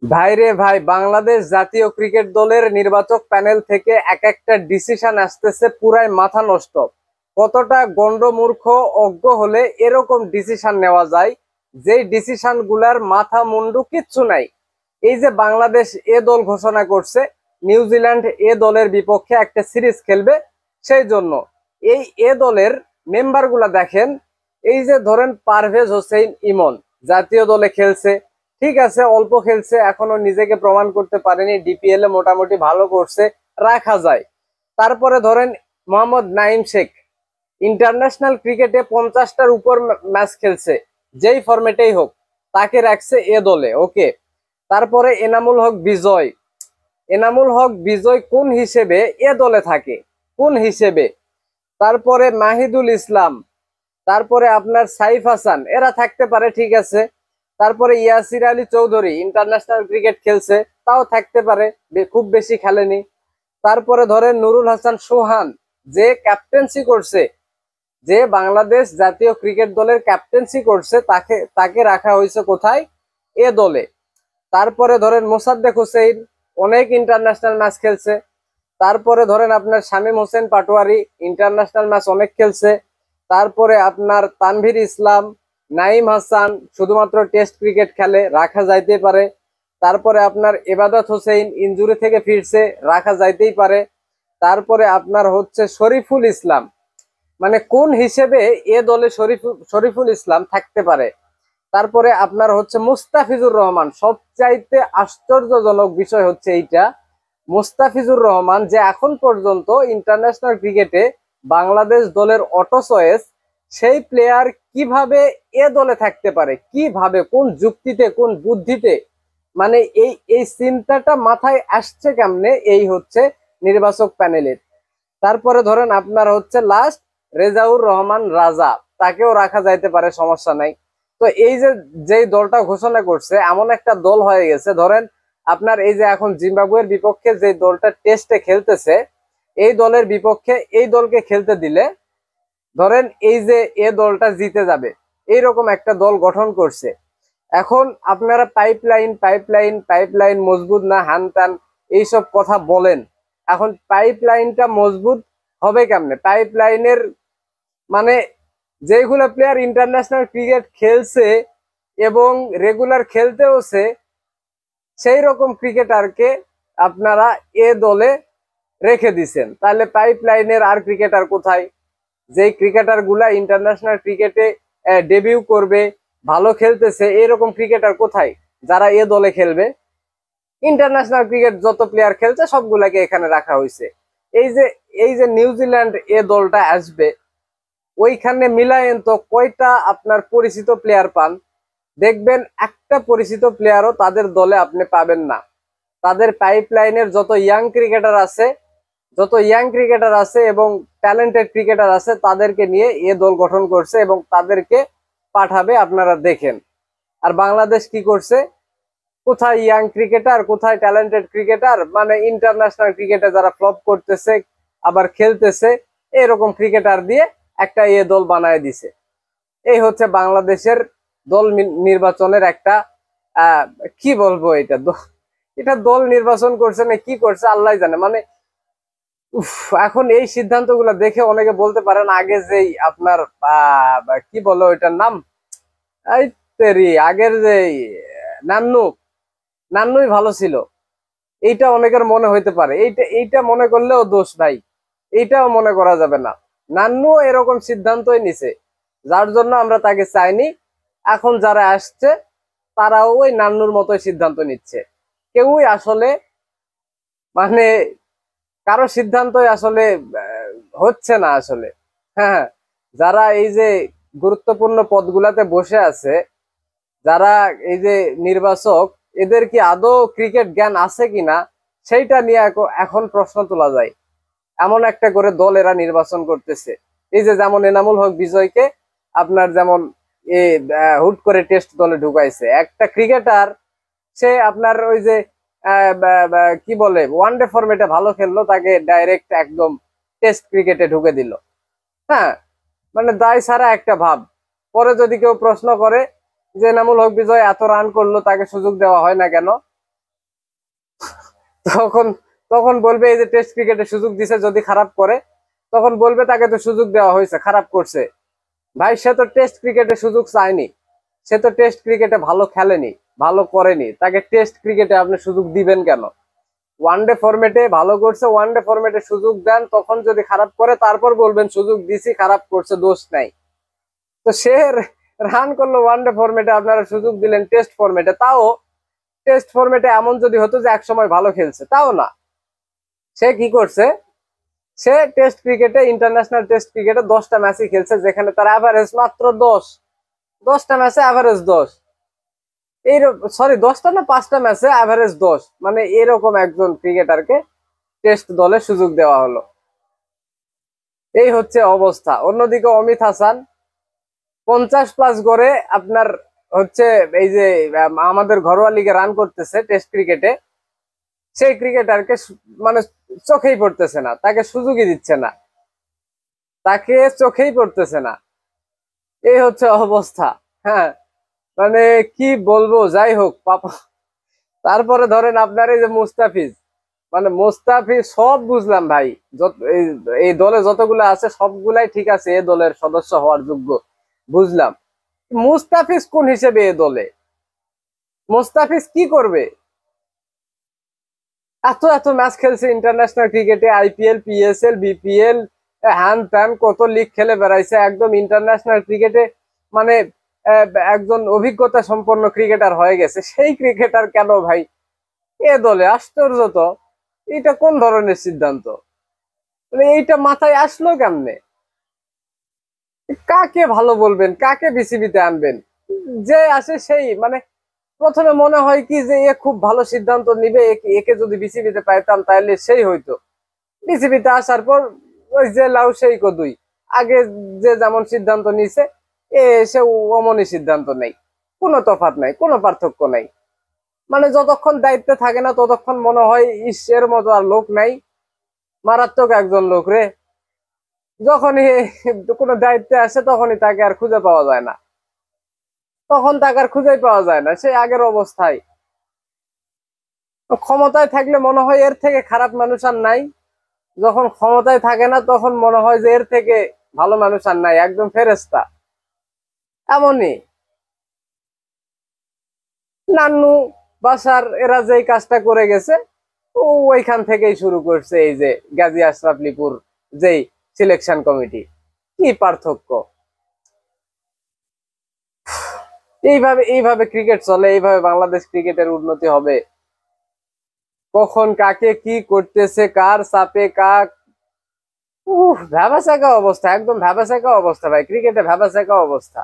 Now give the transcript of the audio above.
ভাইরে ভাই, বাংলাদেশ জাতীয় ক্রিকেট দলের নির্বাচক প্যানেল থেকে এক একটা ডিসিশন আসতেছে পুরাই মাথা নষ্ট। কতটা গন্ডমূর্খ অজ্ঞ হলে এরকম ডিসিশন নেওয়া যায়, যেই ডিসিশন গুলার মাথা মুন্ডু কিচ্ছু নাই। এই যে বাংলাদেশ এ দল ঘোষণা করছে নিউজিল্যান্ড এ দলের বিপক্ষে একটা সিরিজ খেলবে, সেই জন্য এই এ দলের মেম্বার গুলা দেখেন। এই যে ধরেন পারভেজ হোসেন ইমন জাতীয় দলে খেলছে, ঠিক আছে, অল্প খেলছে, এখনো নিজেকে প্রমাণ করতে পারেনি, ডিপিএল এ মোটামুটি ভালো করছে, রাখা যায়। তারপরে ধরেন মোহাম্মদ নাইম শেখ ইন্টারন্যাশনাল ক্রিকেটে 50টার উপর ম্যাচ খেলছে, যেই ফরম্যাটেই হোক, তাকে রাখছে এ দলে, ওকে। তারপরে এনামুল হক বিজয় কোন হিসেবে এ দলে থাকে, কোন হিসেবে? তারপরে মাহিদুল ইসলাম, তারপরে আপনার সাইফ হাসান, এরা থাকতে পারে, ঠিক আছে। তারপরে ইয়াসির আলী চৌধুরী ইন্টারন্যাশনাল ক্রিকেট খেলছে, তাও থাকতে পারে, খুব বেশি খেলেনি। তারপরে ধরেন নুরুল হাসান সোহান, যে ক্যাপ্টেন্সি করছে, যে বাংলাদেশ জাতীয় ক্রিকেট দলের ক্যাপ্টেন্সি করছে, তাকে তাকে রাখা হয়েছে কোথায়? এ দলে। তারপরে ধরেন মোসাদ্দেক হোসেন, অনেক ইন্টারন্যাশনাল ম্যাচ খেলছে। তারপরে ধরেন আপনার শামীম হোসেন পাটোয়ারি, ইন্টারন্যাশনাল ম্যাচ অনেক খেলছে। তারপরে আপনার তানভীর ইসলাম, নাইম হাসান শুধুমাত্র টেস্ট ক্রিকেট খেলে, রাখা যাইতে পারে। তারপরে আপনার এবাদত হোসেন ইনজুরি থেকে ফিরছে, রাখা যাইতেই পারে। তারপরে আপনার হচ্ছে শরীফুল ইসলাম, মানে কোন হিসেবে এ দলে শরীফুল ইসলাম থাকতে পারে। তারপরে আপনার হচ্ছে মুস্তাফিজুর রহমান, সবচাইতে আশ্চর্যজনক বিষয় হচ্ছে এইটা, মুস্তাফিজুর রহমান যে এখন পর্যন্ত ইন্টারন্যাশনাল ক্রিকেটে বাংলাদেশ দলের অটো চয়েস, সেই প্লেয়ার কিভাবে এ দলে থাকতে পারে, কিভাবে, কোন যুক্তিতে, কোন বুদ্ধিতে, মানে এই এই চিন্তাটা মাথায় আসছে কেমনে, এই হচ্ছে নির্বাচক প্যানেলের। তারপরে ধরেন আপনার হচ্ছে লাস্ট রেজাউর রহমান রাজা, তাকেও রাখা যাইতে পারে, সমস্যা নাই। তো এই যে যেই দলটা ঘোষণা করছে, এমন একটা দল হয়ে গেছে, ধরেন আপনার এই যে এখন জিম্বাবুয়ের বিপক্ষে যে দলটা টেস্টে খেলতেছে, এই দলের বিপক্ষে এই দলকে খেলতে দিলে ধরেন এই যে এ দলটা জিতে যাবে, এইরকম একটা দল গঠন করছে। এখন আপনারা পাইপলাইন পাইপলাইন পাইপলাইন মজবুত না হান টান এইসব কথা বলেন। এখন পাইপলাইনটা মজবুত হবে কেমনে? পাইপলাইনের মানে যেগুলো প্লেয়ার ইন্টারন্যাশনাল ক্রিকেট খেলছে এবং রেগুলার খেলতেওছে, সেই রকম ক্রিকেটারকে আপনারা এ দলে রেখে দিছেন, তাহলে পাইপলাইনের আর ক্রিকেটার কোথায়? যেই ক্রিকেটার গুলা ইন্টারন্যাশনাল ক্রিকেটে ডেবিউ করবে, ভালো খেলতেছে, এরকম ক্রিকেটার কোথায় যারা এ দলে খেলবে? ইন্টারন্যাশনাল ক্রিকেট যত প্লেয়ার খেলছে সবগুলাকে এখানে রাখা হয়েছে। এই যে এই যে নিউজিল্যান্ড এ দলটা আসবে, ওইখানে মিলায়েন তো কয়টা আপনার পরিচিত প্লেয়ার পান? দেখবেন একটা পরিচিত প্লেয়ারও তাদের দলে আপনি পাবেন না। তাদের পাইপলাইনের যত ইয়াং ক্রিকেটার আছে এবং ট্যালেন্টেড ক্রিকেটার আছে, তাদেরকে নিয়ে এ দল গঠন করছে এবং তাদেরকে পাঠাবে, আপনারা দেখেন। আর বাংলাদেশ কি করছে? কোথায় ইয়াং ক্রিকেটার, কোথায় ট্যালেন্টেড ক্রিকেটার, মানে ইন্টারন্যাশনাল ক্রিকেটে যারা ফ্লপ করতেছে আবার খেলতেছে, এরকম ক্রিকেটার দিয়ে একটা এ দল বানায় দিছে। এই হচ্ছে বাংলাদেশের দল নির্বাচনের একটা আহ কি বলবো, এটা দল নির্বাচন করছে না কি করছে আল্লাহ জানে। মানে এখন এই সিদ্ধান্তগুলো দেখে অনেকে বলতে পারেন আগে যেই আপনার কি বলো এটার নাম, এই তেরি আগের যে নান্নু নান্নুই ভালো ছিল, এইটা অনেকের মনে হইতে পারে। এইটা এইটা মনে করলেও দোষ ভাই, এইটাও মনে করা যাবে না। নান্নু এরকম সিদ্ধান্তই নিছে, যার জন্য আমরা তাকে চাইনি। এখন যারা আসছে তারাও ওই নান্নুর মতোই সিদ্ধান্ত নিচ্ছে। কেউই আসলে মানে কারো সিদ্ধান্তই আসলে হচ্ছে না আসলে। হ্যাঁ, যারা এই যে গুরুত্বপূর্ণ পদগুলাতে বসে আছে, যারা এই যে নির্বাচক, এদের কি আদৌ ক্রিকেট জ্ঞান আছে কিনা সেইটা নিয়ে এখন প্রশ্ন তোলা যায়। এমন একটা করে দল এরা নির্বাচন করতেছে। এই যে যেমন এনামুল হক বিজয়কে আপনার যেমন হুট করে টেস্ট দলে ঢুকাইছে একটা ক্রিকেটার, সে আপনার ওই যে কি বলে ওয়ানডে ফরম্যাটে ভালো খেললো, তাকে ডাইরেক্ট একদম টেস্ট ক্রিকেটে ঢুকে দিল। হ্যাঁ, মানে দায় ছাড়া একটা ভাব। পরে যদি কেউ প্রশ্ন করে যে এনামুল হক বিজয় এত রান করলো, তাকে সুযোগ দেওয়া হয় না কেন, তখন তখন বলবে এই যে টেস্ট ক্রিকেটে সুযোগ দিছে, যদি খারাপ করে তখন বলবে তাকে তো সুযোগ দেওয়া হয়েছে, খারাপ করছে। ভাই সে তো টেস্ট ক্রিকেটে সুযোগ চায়নি, সে তো টেস্ট ক্রিকেটে ভালো খেলেনি, ভালো করেনি, তাকে টেস্ট ক্রিকেটে আপনি সুযোগ দিবেন কেন? ওয়ানডে ফরম্যাটে ভালো করছে, ওয়ানডে ফরম্যাটে সুযোগ দেন, তখন যদি খারাপ করে তারপর বলবেন সুযোগ দিছি, খারাপ করছে, দোষ নাই। তো সে রান করলো ওয়ানডে ফরম্যাটে, আপনারা সুযোগ দিলেন টেস্ট ফরম্যাটে, তাও টেস্ট ফরম্যাটে এমন যদি হতো যে এক সময় ভালো খেলছে, তাও না। সে কি করছে, সে টেস্ট ক্রিকেটে, ইন্টারন্যাশনাল টেস্ট ক্রিকেটে 10টা ম্যাচই খেলছে, যেখানে তার অ্যাভারেজ মাত্র 10, 10টা ম্যাচে অ্যাভারেজ 10, এই সরি 10টা না 5টা ম্যাচে অ্যাভারেজ 10, মানে এরকম একজন ক্রিকেটারকে টেস্ট দলে সুযোগ দেওয়া হলো। এই হচ্ছে অবস্থা। অন্যদিকে অমিত হাসান 50+ গড়ে আপনার হচ্ছে এই যে আমাদের ঘরোয়া লিগে রান করতেছে টেস্ট ক্রিকেটে, সেই ক্রিকেটারকে মানে চোখেই পড়তেছে না, তাকে সুযোগই দিচ্ছে না, তাকে চোখেই পড়তেছে না। এই হচ্ছে অবস্থা। হ্যাঁ, মানে কি বলবো, যাই হোক পাপা। তারপরে ধরেন আপনার এই যে মুস্তাফিজ, মানে মুস্তাফিজ সব বুঝলাম ভাই, যত এই দলে যতগুলো আছে সবগুলাই ঠিক আছে, এ দলের সদস্য হওয়ার যোগ্য, বুঝলাম। মুস্তাফিজ কোন হিসেবে এ দলে? মুস্তাফিজ কি করবে? এত এত ম্যাচ খেলছে ইন্টারন্যাশনাল ক্রিকেটে, আইপিএল, পিএসএল, বিপিএল, হ্যান ত্যান কত লিগ খেলে বেড়াইছে, একদম ইন্টারন্যাশনাল ক্রিকেটে মানে একজন অভিজ্ঞতা সম্পন্ন ক্রিকেটার হয়ে গেছে। সেই ক্রিকেটার কেন ভাই এ দলে? আশ্চর্য তো, এটা কোন ধরনের সিদ্ধান্ত? মানে এইটা মাথায় আসলো কেমনে? কাকে ভালো বলবেন, কাকে বিসিবিতে আনবেন? যে আসে সেই মানে প্রথমে মনে হয় কি যে এ খুব ভালো সিদ্ধান্ত নিবে, একে যদি বিসিবিতে পাইতাম তাহলে সেই হইতো। বিসিবিতে আসার পর ওই যে লাউ সেই কদুই, আগে যে যেমন সিদ্ধান্ত নিছে এ এসে অমনি সিদ্ধান্ত নেই, কোনো তফাৎ নাই, কোনো পার্থক্য নাই। মানে যতক্ষণ দায়িত্বে থাকে না ততক্ষণ মনে হয় ঈশ্বরের মতো আর লোক নাই, মারাত্মক একজন লোক রে। যখনই কোনো দায়িত্বে আসে তখনই তাকে আর খুঁজে পাওয়া যায় না, তখন তাকে আর খুঁজে পাওয়া যায় না সেই আগের অবস্থায়। তো ক্ষমতায় থাকলে মনে হয় এর থেকে খারাপ মানুষ আর নাই, যখন ক্ষমতায় থাকে না তখন মনে হয় যে এর থেকে ভালো মানুষ আর নাই, একদম ফেরেস্তা। এমনই নান্নু, বাসার এরা যেই কাজটা করে গেছে, ও ওইখান থেকেই শুরু করছে এই যে গাজী আশরাফ লিপুর যেই সিলেকশন কমিটি। কি পার্থক্য! এইভাবে এইভাবে ক্রিকেট চলে, এইভাবে বাংলাদেশ ক্রিকেটের উন্নতি হবে? কখন কাকে কি করতেছে, কার চাপে কাক, ভ্যাবাচ্যাকা অবস্থা, একদম ভ্যাবাচ্যাকা অবস্থা ভাই, ক্রিকেটে ভ্যাবাচ্যাকা অবস্থা।